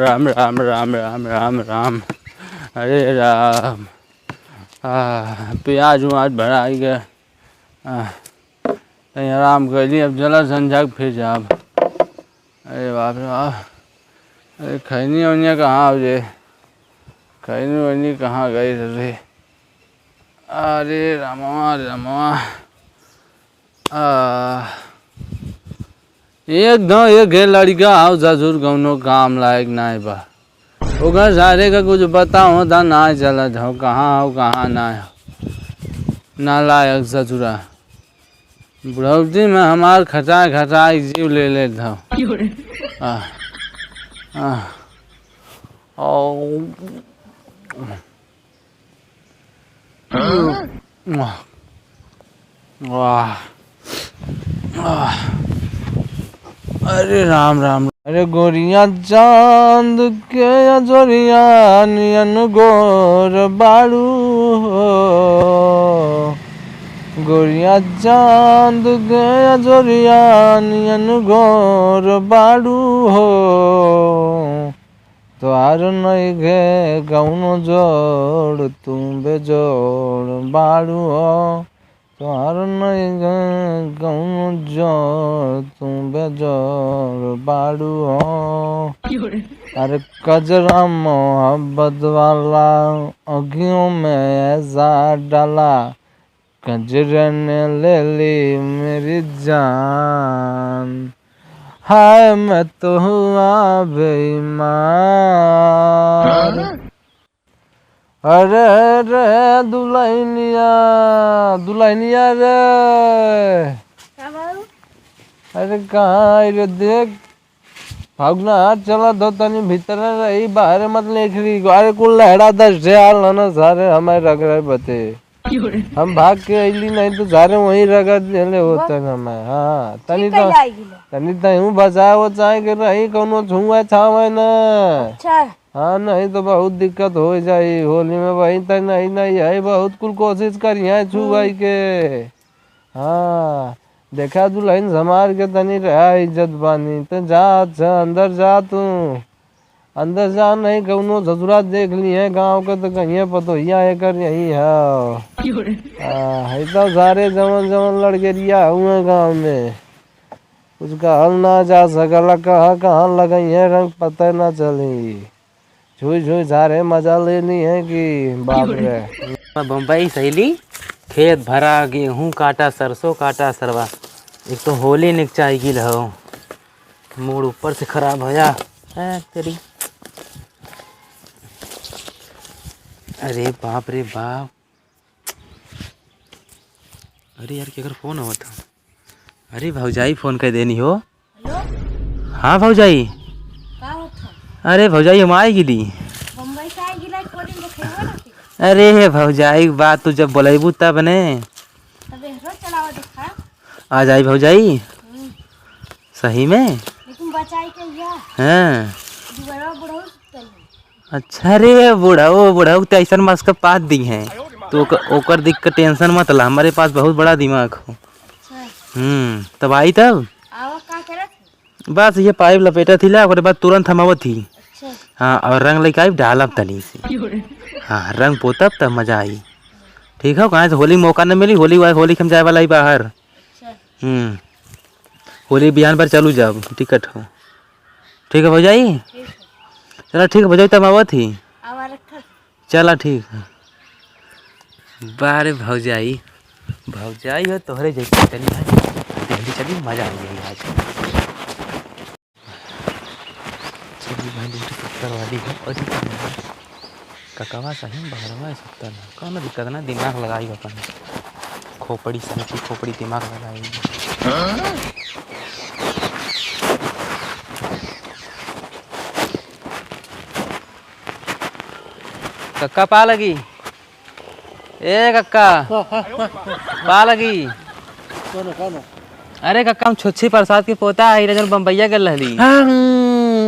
राम राम राम राम राम राम। अरे राम। प्याज उज भराई गए। आराम कर ली, अब जला संझा फिर जाब। अरे बाप रे बाप। अरे खैनी वैनी कहाँ हो जे, खैनी वैनी कहाँ गई रे। अरे रामा रामा। एक लड़का आओ जरूर कौनो काम लायक ना बा। ओकर सारे का कुछ बताओ था ना चलत हो, कहाँ हो कहाँ ना हो, ना लायक ससुरा। बुढ़ौती में हमार खचा खचा जीव ले लेत हो। अरे राम राम। अरे गोरिया चांद के जोरिया नियन गोर बाड़ू हो, गोरिया चांद के जोरिया नियन गोर बाड़ू हो। तोहार नहीं गे कौनो जोड़ तुम बेजोड़ बाड़ू हो, तोहार नहीं गे कौनो जोड़ तुम बेजोड़ बाड़ू हो। अरे कजरा मोहब्बत वाला अखियों में ऐसा डाला, कजरे ने ले ली मेरी जान, हाय मैं तो हुआ बेईमान। अरे रे दुल्हनिया दुल्हनिया रे। अरे कहाँ रे, देख भागना चला दो तनी भीतर रही, बाहर मत लेख रही। अरे कुल लहड़ा 10 ना सारे हमारे रग रहे बते। हम भाग के अली नहीं तो सारे वहीं रगड़ देले होते हमें। हाँ तनी तो बचाए वो चाहे के रही कोनो छुआ छावे ना। हाँ नहीं तो बहुत दिक्कत हो जाई होली में। वही तक नहीं है, बहुत कुल कोशिश करिए छुआई के। हाँ देखा दुल्हन संभाल के तनी रहा इज्जत बानी। तो जा अच्छा अंदर जा, तू अंदर जा, नहीं कौनो ससुरा देख ली है गाँव के तो कहीं पतोहिया है कर यही है। तो सारे जमन जमन लड़केरिया हुए गाँव में, कुछ कहल ना जा सकला, कहाँ कहाँ लगाई है रंग पता ना चली। छुई छुई सारे मजा लेनी है कि बाप रे। बम्बई सहेली खेत भरा, गेहूँ काटा, सरसों काटा सरवा। एक तो होली निकचाई गिल हो, मूड ऊपर से खराब हो जा तेरी। अरे बाप रे बाप। अरे यार क्या फोन हुआ था। अरे भौजाई फोन कर देनी हो। हाँ भौजाई। अरे भौजाई हम आए गिली। अरे भौजाई बात तू जब बोलेबू तब ने आ जाई भौजाई। सही में हाँ। अच्छा रे बुढ़ाओ बुढ़ाओ तो ऐसा मस्क पात दी हैं तो ओकर दिक्कत टेंशन मत ला, हमारे पास बहुत बड़ा दिमाग हो। तब आई तब बस ये पाइप लपेटा थी ला, बाद तुरंत हम आवत थी। हाँ और रंग लेके आई डालब तनी से। हाँ रंग पोतब तब मजा आई। ठीक है कहाँ से होली मौका न मिली, होली होली हम जाए वाला ही बाहर। होली बिहान पर चलू जब टिकट हो। ठीक है भौजाई, चला ठीक है भौजाई तब आवत थी। चला ठीक है। बारे भौजाई भौजाई हो तोहरे जैसे चली है, दिल्ली चली मजा आ गई आज। चली भाई सत्तर वाली है और ककवा सही बहरवा 70 कौन दिक्कत ना, दिमाग लगाई अपन खोपड़ी सही खोपड़ी दिमाग लगाएगी। कक्का पा लगी, ए कक्का पा लगी। अरे कक्का हम छुच्छी प्रसाद के पोता आई रजन बम्बैया गल रहली।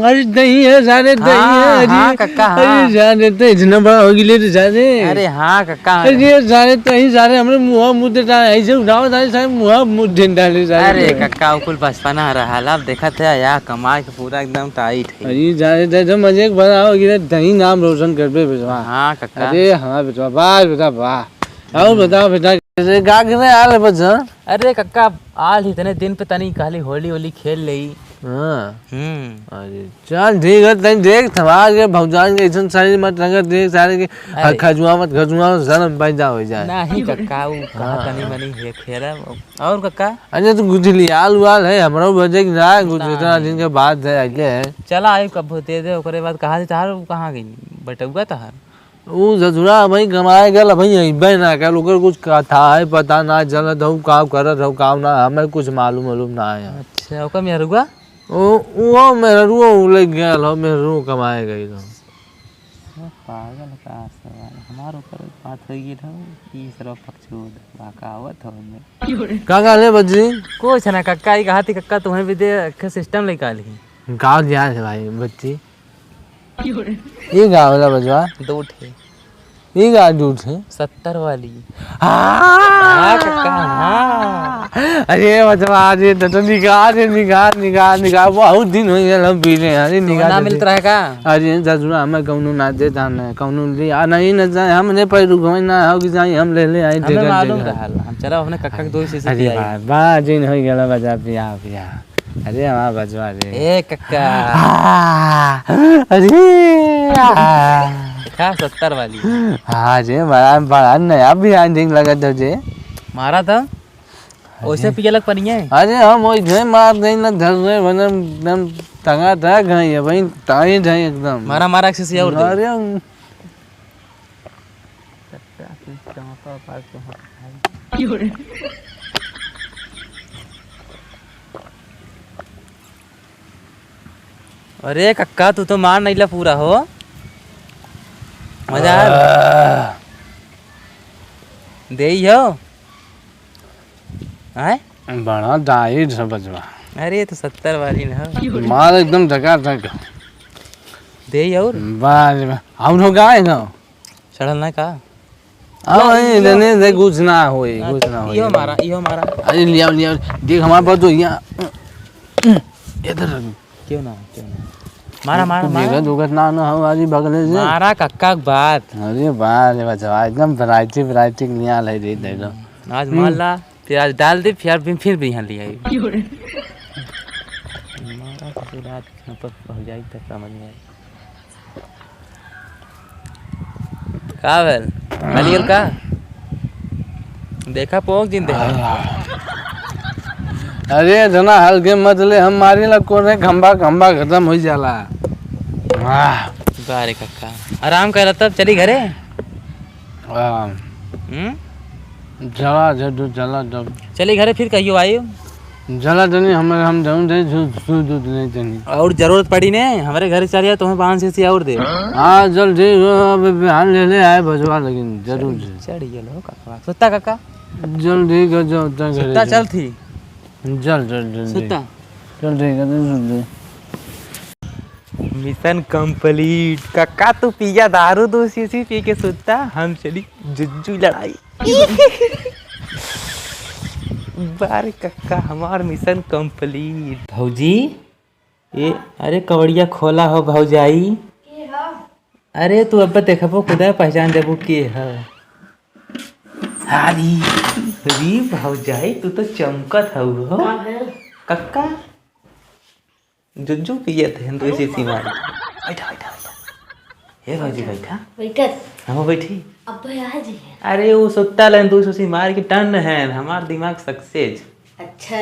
अरे नहीं है सारे नहीं है। हाँ कक्का, हाँ। अरे सारे तो इतना बड़ा हो गया सारे। अरे हाँ कक्का। अरे सारे तो ही सारे हमने मुँह ऐसे उठाओ सारे मुँह डाले सारे। अरे कक्का कुल बचपना रहा अब देखा था यार कमाई के पूरा एकदम टाइट है। अरे सारे तो मजे बड़ा हो गया दही नाम रोशन कर पे बेटवा। हाँ कक्का। अरे हाँ बेटवा वाह बेटा वाह। और बताओ बेटा कैसे क्या कर रहे हाल है बच्चा? अरे कक्का आज इतने दिन पे तनी खाली होली होली खेल ली। हाँ अरे चल ठीक है तनी देख थवा के भौजान के इसन सारी मत रंगत देख सारे के खजुआ मत शर्म पैदा हो जाए। नहीं कक्का वो कहा तनी मनी है खेला। और कक्का अरे तो गुजली आल वाल है हमरो बजे ना इतना दिन के बाद है आइले है। चला आई कब होते दे ओकरे बाद कहा से तार कहां गई बटुआ तार वो जजुरा भाई कमाए गल भाई अइबे ना कल ओकर कुछ कथा है पता ना चलत हूं काम करत हूं काम ना हमें कुछ मालूम ना है। अच्छा ओका मेरुआ वो मेहरुआ लग गया हो मेहरू कमाए गई तो पागल का सवाल हमार ऊपर बात हो गई था ई सरफ पक्षूद बाका आवत हो में का गाले बजी कुछ ना कक्का ई कहती कक्का तुम्हें भी दे के सिस्टम निकाली गाँव ध्यान है भाई बच्ची ये गाँव वाला बजवा दो ठे ये गाँव दूध है 70 वाली। हाँ कक्का हाँ। अरे बचवा अरे तो निकाल बहुत दिन हो गए हम पी रहे हैं। अरे निकाल ना मिलता रहा का अरे जजुरा हमें कौनो ना देता ना कौनो लिया नहीं ना जाए हमने पैर घुमाई ना हो कि जाए हम ले आए हमें मालूम रहा हम चला हमने कक्का के दो से अरे वाह दिन हो गया बजा पिया पिया। अरे हमारा बचवा रे ए कक्का अरे का 70 वाली। हाँ जी बड़ा बड़ा नया भी आंधिंग लगा था जे मारा था ओसे पियलक पनिया। अरे हम वही घे मार दें ना धर रहे वरना एकदम तंगा था घाई भाई ताई जाए एकदम मारा मारा से और दे अरे अरे कक्का तू तो मार नहीं ला पूरा हो मजा आ दे हो आए बड़ा डाइट है बचवा। अरे तो 70 वाली ना मार एकदम धका धक दे और बाज हम लोग आए ना चढ़ल ना का अब लेने से कुछ ना होए कुछ ना होए। यो मारा अरे लिया लिया देख हमारे पास तो यहाँ इधर क्यों ना मारा देखा दुर्घटना ना हो आज बगले से मारा कक्का की बात। अरे वाह बचवा एकदम वैरायटी लिया ले दे दे दो आज मान ला फिर आज डाल दे फिर भी यहाँ ले आई मारा तो रात पर हो जाए तब समझ में आई का भेल खाली का देखा पहुंच दिन देखा अरे जना हल्के मत ले हम मारी ला कोने खंबा खत्म हो जाला। वाह बारे कक्का आराम कर तब चली घरे चला जब चला जब चली घरे फिर कहियो आयो जला जनी हम जाऊं दे दूध नहीं जनी और जरूरत पड़ी ने हमारे घर चलिए तुम्हें 500 से और दे। हाँ जल ठीक अब बिहान ले आए भजवा लेकिन जरूर चढ़ गेलो कक्का सुता कक्का जल ठीक है जो सुता चल थी जल जल सुता चल ठीक है मिशन कंप्लीट कक्का तू पिया दारू 2 सीसी पी के सुता हम चली जुज्जू लड़ाई बारे कक्का हमार मिशन कंप्लीट। भौजी ये अरे कवड़िया खोला हो भौजाई अरे तू अब देखबो खुदा पहचान देबो के है अरे भौजाई तू तो चमकत हो कक्का जुज्जू पिए थे तो इसी सीमा बैठा हे भौजी बैठा हम बैठी अब आज है। अरे वो सुत्ता लन तू सुसी मार के टन है हमार दिमाग सक्सेस। अच्छा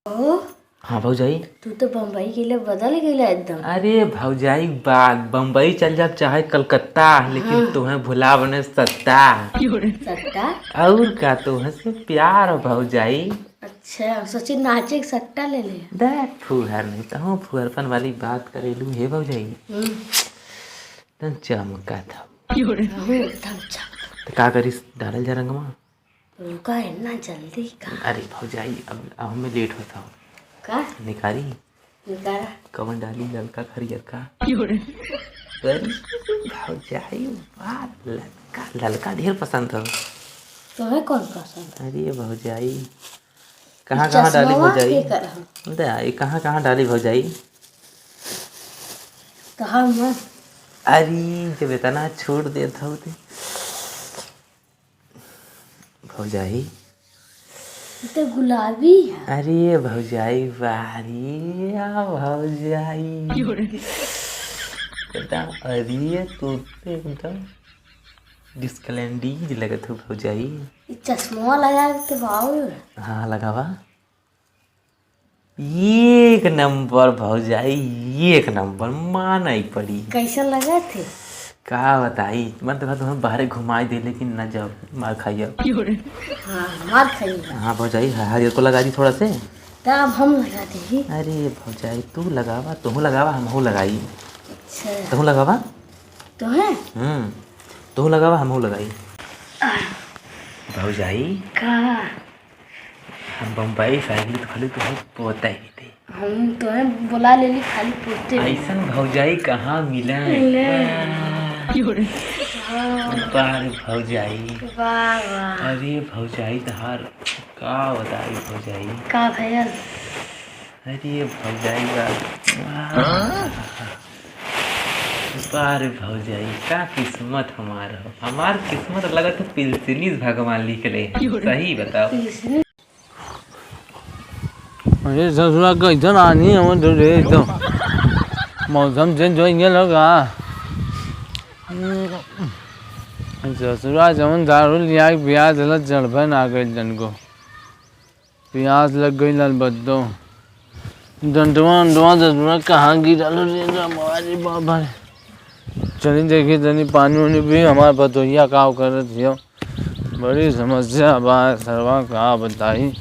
ओ हाँ भौजाई तू तो बम्बई के लिए बदल गया एकदम। अरे भौजाई बात बम्बई चल जा चाहे कलकत्ता लेकिन तुम्हें भुला बने सत्ता और का तुम्हें से प्यार भौजाई। अच्छा सोची नाचे एक सट्टा ले ले देख फुहर नहीं तो फुहरपन वाली बात करेलू हे भौजाई तन चमका था तो का करी डालल जा रंगमा रुका है ना जल्दी का। अरे भौजाई अब हमें लेट होता हो का निकारी निकाला कवन डाली ललका हरियर का अरे भौजाई वाह ललका ढेर पसंद हो। तुम्हें कौन पसंद है? अरे भौजाई कहाँ कहाँ डाली भौजाई? ये कहाँ कहाँ डाली भौजाई? कहाँ मैं? अरे जब इतना छोड़ देता हूँ तो भौजाई तो गुलाबी है। अरे भौजाई वारी भौजाई एकदम अरे तू तो एकदम डिस्कलैंडीज लगत हो भौजाई। ये चश्मा लगा के बाबू। हाँ लगावा एक नंबर भौजाई एक नंबर माना पड़ी। कैसा लगा थे? का बताई मतलब तुम्हें बाहर घुमाई दे लेकिन न जाओ मार खाइए। हाँ मार खाइए। हाँ भौजाई हरियर को लगा दी थोड़ा से। तो अब हम लगा देंगे। अरे भौजाई तू लगावा तुम लगावा हम लगाई। अच्छा तुम लगावा तो है तुम लगावा हम लगाई। भौजाई का हम बम्बई साइकिल तो खाली तो पोता ही थे। हम तुम्हें बुला ले ली खाली पूछते ऐसा भौजाई कहाँ मिला बार भौजाई। वाह वाह अरे भौजाई तहार का बताई भौजाई। का भैया अरे भौजाई बार भौजाई का किस्मत हमार हो। हमार किस्मत लगा तो पिलसिनी भगवान लिख ले। सही बताओ। अरे ससुरा कैसन आनी हम तो रे तो मौसम चेंज हो गया लगा। ससुरा जमन दारू लिया प्याज लग चढ़बे ना गई जन को प्याज लग गई लाल बद्दो डंडवा अंडवा ससुरा कहाँ गिरा लो रे हमारे बाबा। चली देखी तनी पानी वानी भी हमारे पतोहिया का कर दियो बड़ी समस्या बा सरवा का बताई।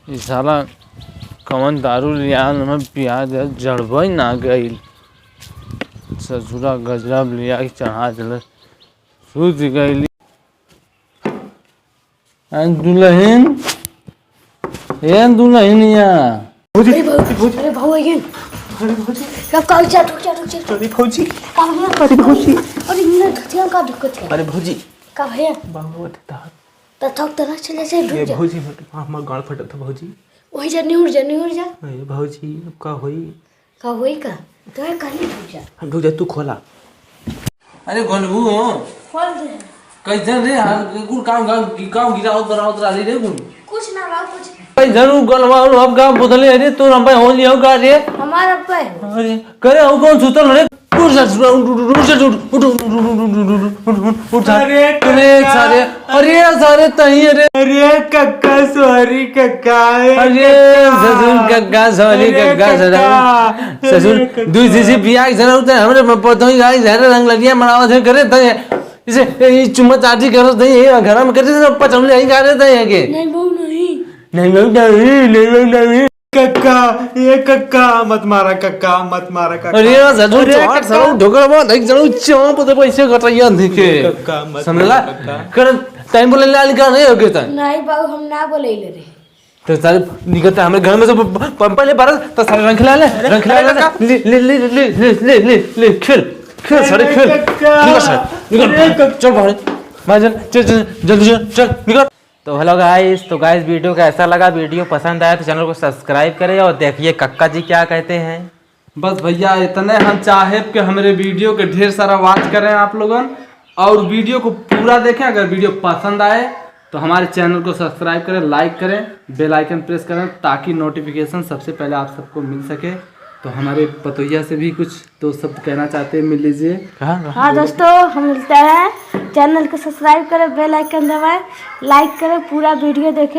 इस साला कवन दारू लिया में प्याज जड़ब ना गई। ससुरा गजब लिया चढ़ा चल सूत गई। दुल्हन ए दुल्हनिया अरे भाऊ अगेन कब का उठा अरे भौजी का भैया अरे भौजी अरे इन्हें धतिया का दिक्कत है। अरे भौजी का भैया बाबू तो थक तरह चले से ये रुक जा। भौजी हमार गाड़ फटत था भौजी। वही जा निहुर जा अरे भौजी अब का होई? का होई का तो है कहीं रुक जा। हम रुक जा तू खोला। अरे गोलबू हो खोल दे कैसन रे कुल काम गिराओ तरा रे कुल कुछ ना बाबू कुछ जरूर गलवा अब का बोतले अरे तो हम हो लियो का रे हमारा पे अरे करे हो कौन सुतल रे उठ सारे अरे सारे तही अरे कक्का सॉरी कक्का अरे ससुर ससुर दुई सीसी पिया जरूरत है हमरे पतोही गाय जहर रंग लगिया मनावत है करे तय इसे चुम्मा चाटी करत नहीं घर में करे पचमले आई गा रहे थे के नहीं बहु नहीं कक्का ये कक्का मत मारा कक्का अरे ससुर चाट सब ढोकर में देख जरूर चौप तो पैसे कटैया देखे कक्का समझला कर टाइम बोले लाल का नहीं होगे त नहीं बाबू हम ना बोले रे तो सारे निकलता हमारे घर में सब पंप ले बारह तो सारे रंग खिला ले खेल सारे खेल निकल चल बाहर माजन चल निकल। तो हेलो गाइस वीडियो कैसा लगा? वीडियो पसंद आया तो चैनल को सब्सक्राइब करें और देखिए कक्का जी क्या कहते हैं। बस भैया इतने हम चाहे कि हमारे वीडियो के ढेर सारा वॉच करें आप लोगन और वीडियो को पूरा देखें। अगर वीडियो पसंद आए तो हमारे चैनल को सब्सक्राइब करें, लाइक करें, बेल आइकन प्रेस करें ताकि नोटिफिकेशन सबसे पहले आप सबको मिल सके। तो हमारे पतोहिया से भी कुछ दो शब्द कहना चाहते हैं, मिल लीजिए। हाँ दोस्तों हम मिलते हैं। चैनल को सब्सक्राइब करें, बेल आइकन दबाएं, लाइक करें, पूरा वीडियो देखें।